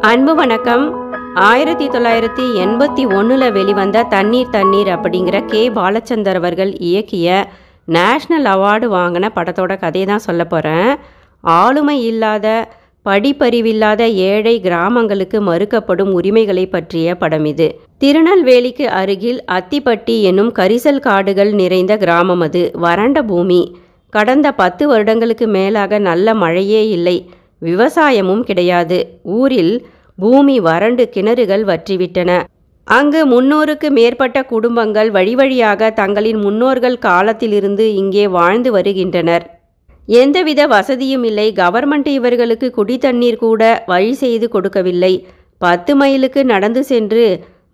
அன்பு வணக்கம். 1981 வெளிவந்த தண்ணீர் தண்ணீர் அப்படிங்கிற கே. பாலச்சந்தர் அவர்கள் இயக்கிய நேஷ்னல் அவார்டு வாங்கின படத்தோட கதை தான் சொல்ல போகிறேன். ஆளுமை இல்லாத படிப்பறிவில்லாத ஏழை கிராமங்களுக்கு மறுக்கப்படும் உரிமைகளை பற்றிய படம் இது. திருநெல்வேலிக்கு அருகில் அத்திப்பட்டி என்னும் கரிசல் காடுகள் நிறைந்த கிராமம் அது. வறண்ட பூமி. கடந்த 10 வருடங்களுக்கு மேலாக நல்ல மழையே இல்லை, விவசாயமும் கிடையாது. ஊரில் பூமி வறண்டு கிணறுகள் வற்றிவிட்டன. அங்கு 300க்கு மேற்பட்ட குடும்பங்கள் வழி வழியாக தங்களின் முன்னோர்கள் காலத்திலிருந்து இங்கே வாழ்ந்து வருகின்றனர். எந்தவித வசதியும் இல்லை. கவர்மெண்ட் இவர்களுக்கு குடித்தண்ணீர் கூட வழி செய்து கொடுக்கவில்லை. 10 மைலுக்கு நடந்து சென்று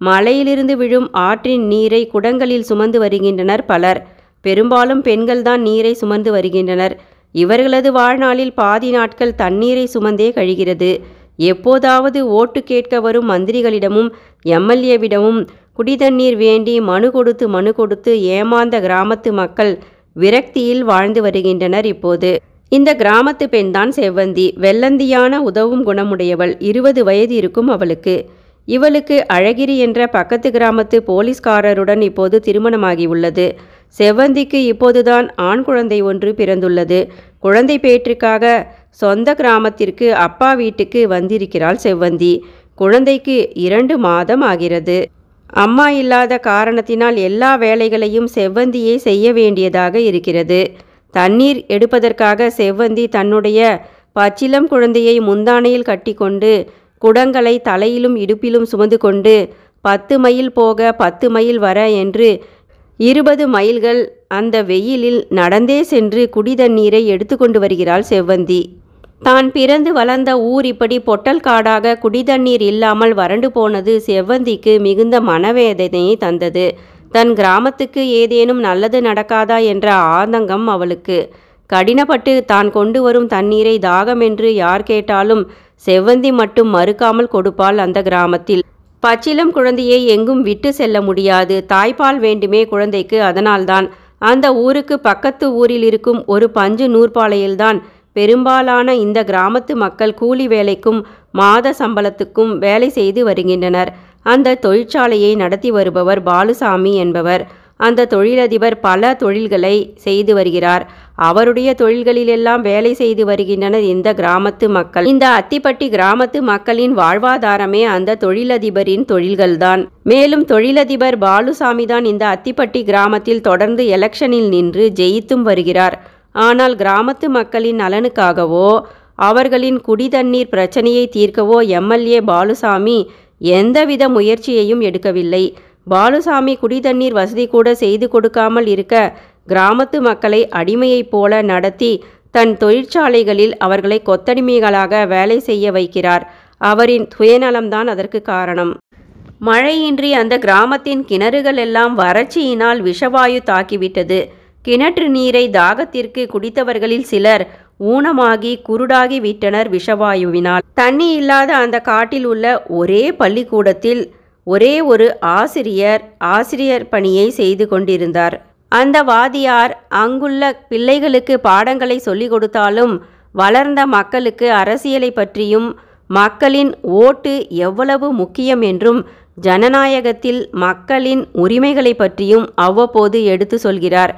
மலையிலிருந்து விழும் ஆற்றின் நீரை குடங்களில் சுமந்து வருகின்றனர் பலர். பெரும்பாலும் பெண்கள்தான் நீரை சுமந்து வருகின்றனர். இவர்களது வாழ்நாளில் பாதி நாட்கள் தண்ணீரை சுமந்தே கழிகிறது. எப்போதாவது ஓட்டு கேட்க வரும் மந்திரிகளிடமும் எம்எல்ஏவிடமும் குடிதண்ணீர் வேண்டி மனு கொடுத்து ஏமாந்த கிராமத்து மக்கள் விரக்தியில் வாழ்ந்து வருகின்றனர். இப்போது இந்த கிராமத்து பெண்தான் செவ்வந்தி. வெள்ளந்தியான உதவும் குணமுடையவள். 20 வயது இருக்கும் அவளுக்கு. இவளுக்கு அழகிரி என்ற பக்கத்து கிராமத்து போலீஸ்காரருடன் இப்போது திருமணமாகி உள்ளது. செவ்வந்திக்கு இப்போதுதான் ஆண் குழந்தை ஒன்று பிறந்துள்ளது. குழந்தை பேற்றுக்காக சொந்த கிராமத்திற்கு அப்பா வீட்டுக்கு வந்திருக்கிறாள் செவ்வந்தி. குழந்தைக்கு 2 மாதம் ஆகிறது. அம்மா இல்லாத காரணத்தினால் எல்லா வேலைகளையும் செவ்வந்தியே செய்ய வேண்டியதாக இருக்கிறது. தண்ணீர் எடுப்பதற்காக செவ்வந்தி தன்னுடைய பச்சிலம் குழந்தையை முந்தானையில் கட்டிக்கொண்டு குடங்களை தலையிலும் இடுப்பிலும் சுமந்து கொண்டு 10 மைல் போக 10 மைல் வர என்று 20 மைல்கள் அந்த வெயிலில் நடந்தே சென்று குடிதண்ணீரை எடுத்துக்கொண்டு வருகிறாள் செவ்வந்தி. தான் பிறந்து வளர்ந்த ஊர் இப்படி பொட்டல் காடாக குடிதண்ணீர் இல்லாமல் வறண்டு போனது செவ்வந்திக்கு மிகுந்த மனவேதனையை தந்தது. தன் கிராமத்துக்கு ஏதேனும் நல்லது நடக்காதா என்ற ஆதங்கம் அவளுக்கு. கடினப்பட்டு தான் கொண்டு வரும் தண்ணீரை தாகமென்று யார் கேட்டாலும் செவ்வந்தி மட்டும் மறுக்காமல் கொடுப்பாள். அந்த கிராமத்தில் பச்சிலம் குழந்தையை எங்கும் விட்டு செல்ல முடியாது. தாய்ப்பால் வேண்டுமே குழந்தைக்கு. அதனால்தான் அந்த ஊருக்கு பக்கத்து ஊரில் இருக்கும் ஒரு பஞ்சு நூற்பாலையில்தான் பெரும்பாலான இந்த கிராமத்து மக்கள் கூலி வேலைக்கும் மாத சம்பளத்துக்கும் வேலை செய்து வருகின்றனர். அந்த தொழிற்சாலையை நடத்தி வருபவர் பாலுசாமி என்பவர். அந்த தொழிலதிபர் பல தொழில்களை செய்து வருகிறார். அவருடைய தொழில்களிலெல்லாம் வேலை செய்து வருகின்றனர் இந்த கிராமத்து மக்கள். இந்த அத்திப்பட்டி கிராமத்து மக்களின் வாழ்வாதாரமே அந்த தொழிலதிபரின் தொழில்கள்தான். மேலும் தொழிலதிபர் பாலுசாமி தான் இந்த அத்திப்பட்டி கிராமத்தில் தொடர்ந்து எலெக்ஷனில் நின்று ஜெயித்தும் வருகிறார். ஆனால் கிராமத்து மக்களின் நலனுக்காகவோ அவர்களின் குடிதண்ணீர் பிரச்சனையை தீர்க்கவோ எம்எல்ஏ பாலுசாமி எந்தவித முயற்சியையும் எடுக்கவில்லை. பாலுசாமி குடிதண்ணீர் வசதி கூட செய்து கொடுக்காமல் இருக்க கிராமத்து மக்களை அடிமையைப் போல நடத்தி தன் தொழிற்சாலைகளில் அவர்களை கொத்தடிமைகளாக வேலை செய்ய வைக்கிறார். அவரின் சுயநலம்தான் அதற்கு காரணம். மழையின்றி அந்த கிராமத்தின் கிணறுகள் எல்லாம் வறட்சியினால் விஷவாயு தாக்கிவிட்டது. கிணற்று நீரை தாகத்திற்கு குடித்தவர்களில் சிலர் ஊனமாகி குருடாகி விட்டனர் விஷவாயுவினால். தண்ணி இல்லாத அந்த காட்டில் உள்ள ஒரே பள்ளிக்கூடத்தில் ஒரே ஒரு ஆசிரியர் பணியை செய்து கொண்டிருந்தார். அந்த வாதியார் அங்குள்ள பிள்ளைகளுக்கு பாடங்களை சொல்லிக் கொடுத்தாலும் வளர்ந்த மக்களுக்கு அரசியலை பற்றியும் மக்களின் ஓட்டு எவ்வளவு முக்கியம் என்றும் ஜனநாயகத்தில் மக்களின் உரிமைகளை பற்றியும் அவ்வப்போது எடுத்து சொல்கிறார்.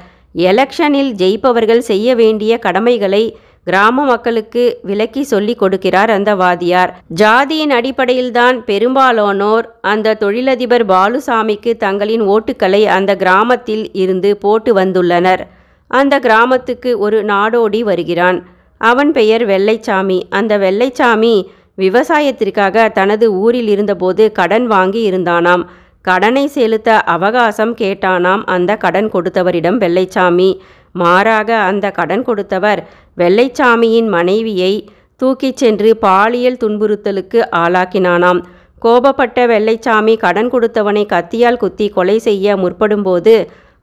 எலெக்ஷனில் ஜெயிப்பவர்கள் செய்ய வேண்டிய கடமைகளை கிராம மக்களுக்கு விளக்கி சொல்லி கொடுக்கிறார் அந்த வாதியார். ஜாதியின் அடிப்படையில்தான் பெரும்பாலானோர் அந்த தொழிலதிபர் பாலுசாமிக்கு தங்களின் ஓட்டுக்களை அந்த கிராமத்தில் இருந்து போட்டு வந்துள்ளனர். அந்த கிராமத்துக்கு ஒரு நாடோடி வருகிறான். அவன் பெயர் வெள்ளைச்சாமி. அந்த வெள்ளைச்சாமி விவசாயத்திற்காக தனது ஊரில் இருந்தபோது கடன் வாங்கி இருந்தானாம். கடனை செலுத்த அவகாசம் கேட்டானாம் அந்த கடன் கொடுத்தவரிடம் வெள்ளைச்சாமி. மாறாக அந்த கடன் கொடுத்தவர் வெள்ளைச்சாமியின் மனைவியை தூக்கிச் சென்று பாலியல் துன்புறுத்தலுக்கு ஆளாக்கினானாம். கோபப்பட்ட வெள்ளைச்சாமி கடன் கொடுத்தவனை கத்தியால் குத்தி கொலை செய்ய முற்படும்போது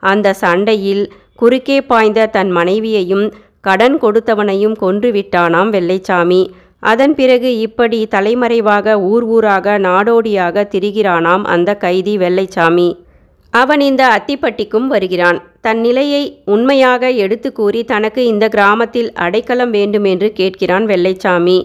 அந்த சண்டையில் குறுக்கே பாய்ந்த தன் மனைவியையும் கடன் கொடுத்தவனையும் கொன்று விட்டானாம் வெள்ளைச்சாமி. அதன் பிறகு இப்படி தலைமறைவாக ஊராக நாடோடியாக திரிகிறானாம் அந்த கைதி வெள்ளைச்சாமி. அவன் இந்த அத்திப்பட்டிக்கும் வருகிறான். தன் நிலையை உண்மையாக எடுத்து கூறி தனக்கு இந்த கிராமத்தில் அடைக்கலம் வேண்டுமென்று கேட்கிறான் வெள்ளைச்சாமி.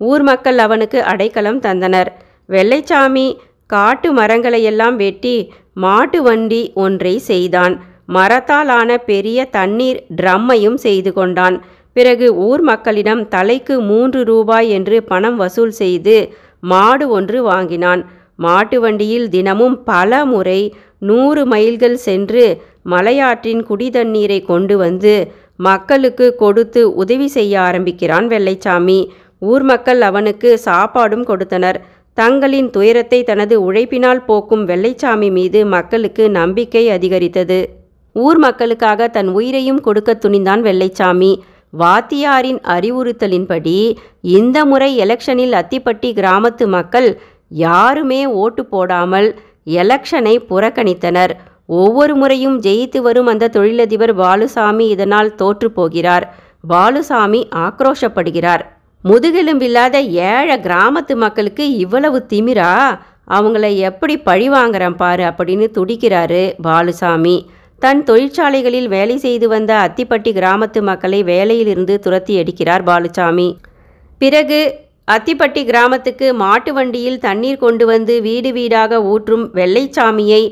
ஊர் மக்கள் அவனுக்கு அடைக்கலம் தந்தனர். வெள்ளைச்சாமி காட்டு மரங்களையெல்லாம் வெட்டி மாட்டு வண்டி ஒன்றை செய்தான். மரத்தாலான பெரிய தண்ணீர் ட்ரம்மையும் செய்து கொண்டான். பிறகு ஊர் மக்களிடம் தலைக்கு 3 ரூபாய் என்று பணம் வசூல் செய்து மாடு ஒன்று வாங்கினான். மாட்டு வண்டியில் தினமும் பல முறை 100 மைல்கள் சென்று மலையாற்றின் குடிதண்ணீரை கொண்டு வந்து மக்களுக்கு கொடுத்து உதவி செய்ய ஆரம்பிக்கிறான் வெள்ளைச்சாமி. ஊர் மக்கள் அவனுக்கு சாப்பாடும் கொடுத்தனர். தங்களின் துயரத்தை தனது உழைப்பினால் போக்கும் வெள்ளைச்சாமி மீது மக்களுக்கு நம்பிக்கை அதிகரித்தது. ஊர் மக்களுக்காக தன் உயிரையும் கொடுக்க துணிந்தான் வெள்ளைச்சாமி. வாத்தியாரின் அறிவுறுத்தலின்படி இந்த முறை எலெக்ஷனில் அத்திப்பட்டி கிராமத்து மக்கள் யாருமே ஓட்டு போடாமல் எலெக்ஷனை புறக்கணித்தனர். ஒவ்வொரு முறையும் ஜெயித்து வரும் அந்த தொழிலதிபர் பாலுசாமி இதனால் தோற்று போகிறார். பாலுசாமி ஆக்ரோஷப்படுகிறார். முதுகெலும்பில்லாத ஏழை கிராமத்து மக்களுக்கு இவ்வளவு திமிரா, அவங்கள எப்படி பழி வாங்குறேன் பாரு அப்படின்னு துடிக்கிறாரு பாலுசாமி. தன் தொழிற்சாலைகளில் வேலை செய்து வந்த அத்திப்பட்டி கிராமத்து மக்களை வேலையிலிருந்து துரத்தி அடிக்கிறார் பாலுசாமி. பிறகு அத்திப்பட்டி கிராமத்துக்கு மாட்டு வண்டியில் தண்ணீர் கொண்டு வந்து வீடு வீடாக ஊற்றும் வெள்ளைச்சாமியை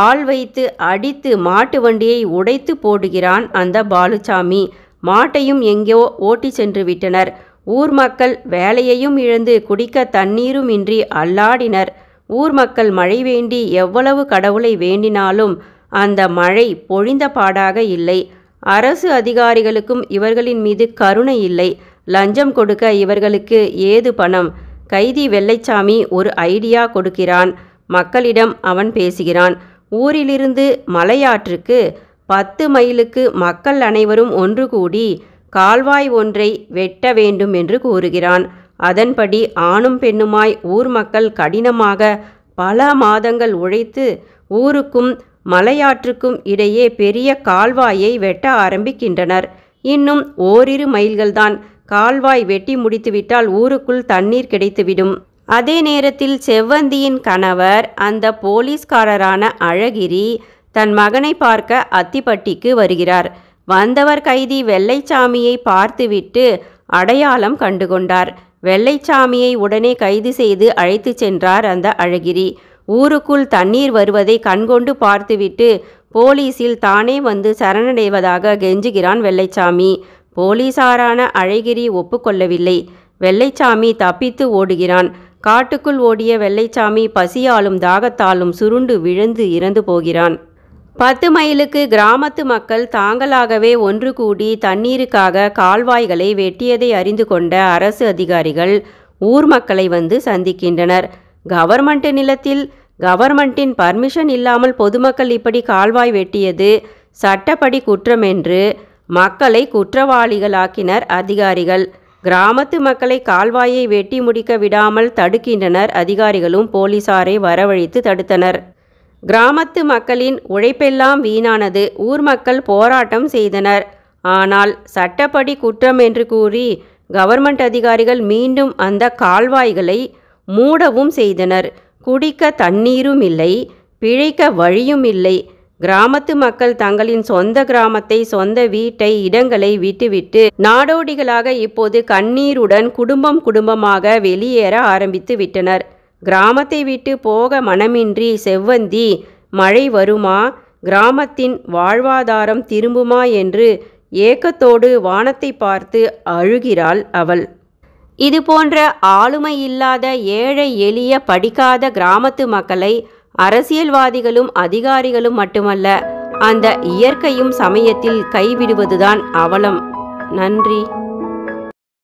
ஆள் வைத்து அடித்து மாட்டு வண்டியை உடைத்து போடுகிறான் அந்த பாலுசாமி. மாட்டையும் எங்கோ ஓட்டி சென்று விட்டனர். ஊர் மக்கள் வேலையையும் இழந்து குடிக்க தண்ணீரும் இன்றி அல்லாடினர். ஊர் மக்கள் மழை வேண்டி எவ்வளவு கடவுளை வேண்டினாலும் அந்த மழை பொழிந்த பாடாக இல்லை. அரசு அதிகாரிகளுக்கும் இவர்களின் மீது கருணை இல்லை. லஞ்சம் கொடுக்க இவர்களுக்கு ஏது பணம்? கைதி வெள்ளைச்சாமி ஒரு ஐடியா கொடுக்கிறான். மக்களிடம் அவன் பேசுகிறான். ஊரிலிருந்து மலையாற்றுக்கு 10 மைலுக்கு மக்கள் அனைவரும் ஒன்று கூடி கால்வாய் ஒன்றை வெட்ட வேண்டும் என்று கூறுகிறான். அதன்படி ஆணும் பெண்ணுமாய் ஊர் மக்கள் கடினமாக பல மாதங்கள் உழைத்து ஊருக்கும் மலையாற்றுக்கும் இடையே பெரிய கால்வாயை வெட்ட ஆரம்பிக்கின்றனர். இன்னும் ஓரிரு மைல்கள்தான். கால்வாய் வெட்டி முடித்துவிட்டால் ஊருக்குள் தண்ணீர் கிடைத்துவிடும். அதே நேரத்தில் செவ்வந்தியின் கணவர் அந்த போலீஸ்காரரான அழகிரி தன் மகனை பார்க்க அத்திப்பட்டிக்கு வருகிறார். வந்தவர் கைதி வெள்ளைச்சாமியை பார்த்துவிட்டு அடையாளம் கண்டுகொண்டார். வெள்ளைச்சாமியை உடனே கைது செய்து அழைத்து சென்றார் அந்த அழகிரி. ஊருக்குள் தண்ணீர் வருவதை கண்கொண்டு பார்த்துவிட்டு போலீஸில் தானே வந்து சரணடைவதாக கெஞ்சுகிறான் வெள்ளைச்சாமி. போலீசாரான அழகிரி ஒப்புக்கொள்ளவில்லை. வெள்ளைச்சாமி தப்பித்து ஓடுகிறான். காட்டுக்குள் ஓடிய வெள்ளைச்சாமி பசியாலும் தாகத்தாலும் சுருண்டு விழுந்து இறந்து போகிறான். 10 மைலுக்கு கிராமத்து மக்கள் தாங்களாகவே ஒன்று கூடி தண்ணீருக்காக கால்வாய்களை வெட்டியதை அறிந்து கொண்ட அரசு அதிகாரிகள் ஊர் மக்களை வந்து சந்திக்கின்றனர். கவர்மெண்ட் நிலத்தில் கவர்மெண்டின் பர்மிஷன் இல்லாமல் பொதுமக்கள் இப்படி கால்வாய் வெட்டியது சட்டப்படி குற்றம் என்று மக்களை குற்றவாளிகளாக்கினர் அதிகாரிகள். கிராமத்து மக்களை கால்வாயை வெட்டி முடிக்க விடாமல் தடுக்கின்றனர் அதிகாரிகளும் போலீசாரை வரவழைத்து தடுத்தனர். கிராமத்து மக்களின் உழைப்பெல்லாம் வீணானது. ஊர் மக்கள் போராட்டம் செய்தனர். ஆனால் சட்டப்படி குற்றம் என்று கூறி கவர்மெண்ட் அதிகாரிகள் மீண்டும் அந்த கால்வாய்களை மூடவும் செய்தனர். குடிக்க தண்ணீரும் இல்லை, பிழைக்க வழியும் இல்லை. கிராமத்து மக்கள் தங்களின் சொந்த கிராமத்தை, சொந்த வீட்டை, இடங்களை விட்டுவிட்டு நாடோடிகளாக இப்போது கண்ணீருடன் குடும்பம் குடும்பமாக வெளியேற ஆரம்பித்து விட்டனர். கிராமத்தை விட்டு போக மனமின்றி செவ்வந்தி மழை வருமா, கிராமத்தின் வாழ்வாதாரம் திரும்புமா என்று ஏக்கத்தோடு வானத்தை பார்த்து அழுகிறாள் அவள். இது போன்ற ஆளுமை இல்லாத ஏழை எளிய படிக்காத கிராமத்து மக்களை அரசியல்வாதிகளும் அதிகாரிகளும் மட்டுமல்ல, அந்த இயற்கையும் சமயத்தில் கைவிடுவதுதான் அவலம். நன்றி.